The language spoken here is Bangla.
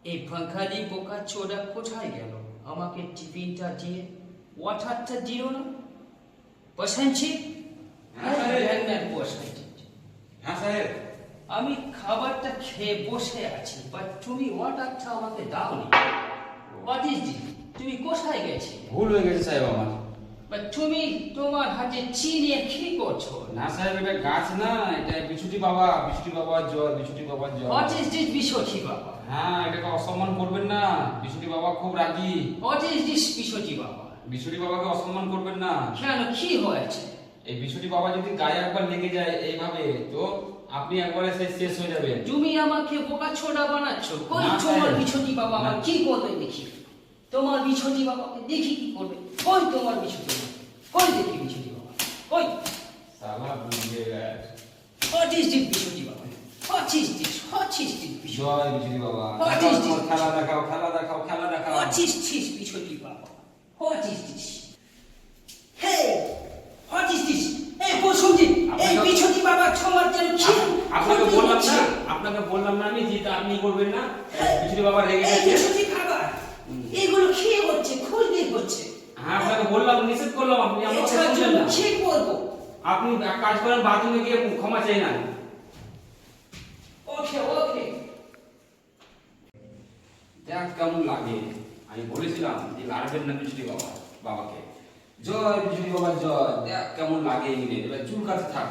এই ফাঙ্কালি বোকা চোদা কোথায় গেল? আমাকে টিফিনটা দিয়ে ওয়াটারটা দিল না। বসাইছি হ্যাঁ সাহেব, আমি খাবারটা খেয়ে বসে আছি, বাট তুমি ওয়াটারটা আমাকে দাওনি। What is this? তুমি কোথায় গেছি? ভুল হয়ে গেছে সাহেব আমার। বাট তুমি তোমার হাতে চিনিয়ে কি করছো? না সাহেব, এটা গাছ না, এটা বিছুটি বাবা, বিছুটি বাবার জ্বর, বিছুটি বাবার জ্বর। হোয়াট ইজ দিস বিশ্বজি বাবা? হ্যাঁ, এটাকে অসম্মান করবেন না, বিছুটি বাবা খুব রাগী। হোয়াট ইজ দিস বিশ্বজি বাবা? বিছুটি বাবাকে অসম্মান করবেন না। কেন, কি হয়েছে? এই বিছুটি বাবা যদি গায়ে একবার লেগে যায় এইভাবে, তো আপনি একবারে শেষ হয়ে যাবেন। তুমি আমাকে বোকা ছোড়া বানাচ্ছ। কই না, তোমার সাহেব। বিছুটি বাবা আমার না। কি করবে দেখি? তোমার বিছুটি বাবাকে দেখি কি করবে? কই তোমার বিছুটি বাবা? কই দেখি বিছুটি বাবা? কই? সালা বুঝিয়ে গেছে। হোয়াট ইজ দিস বিছুটি বাবা? What is this? What is this bichhuti? জয় বিছুটি বাবা। What is this? খেলা দেখাও, খেলা দেখাও, খেলা দেখাও। হোয়াট ইজ দিস বিছুটি বাবা? What is this? Hey, what is this? এই বসুনজিৎ, এই বিছুটি বাবা তোমার যেন কি? আপনাকে বললাম না, আপনাকে বললাম না আমি যে এটা আপনি করবেন না। বিছুটি বাবা রেগে এই গেছে। বিছুটি খাবার এগুলো খেয়ে হচ্ছে, খুঁজলে হচ্ছে। হ্যাঁ, আপনাকে বললাম, নিষেধ করলাম, আপনি আমার কথা এছাড়া শুনলেন জন্য না। কি করবো? আপনি এক কাজ করেন, বাথরুমে গিয়ে ক্ষমা চাই না। ওকে ওকে। দেখ কেমন লাগে। আমি বলেছিলাম যে লাড়বেন না বিছুটি বাবাকে। জয় বিছুটি বাবা জয়। দেখ কেমন লাগে, এবার চুল কাছে থাক।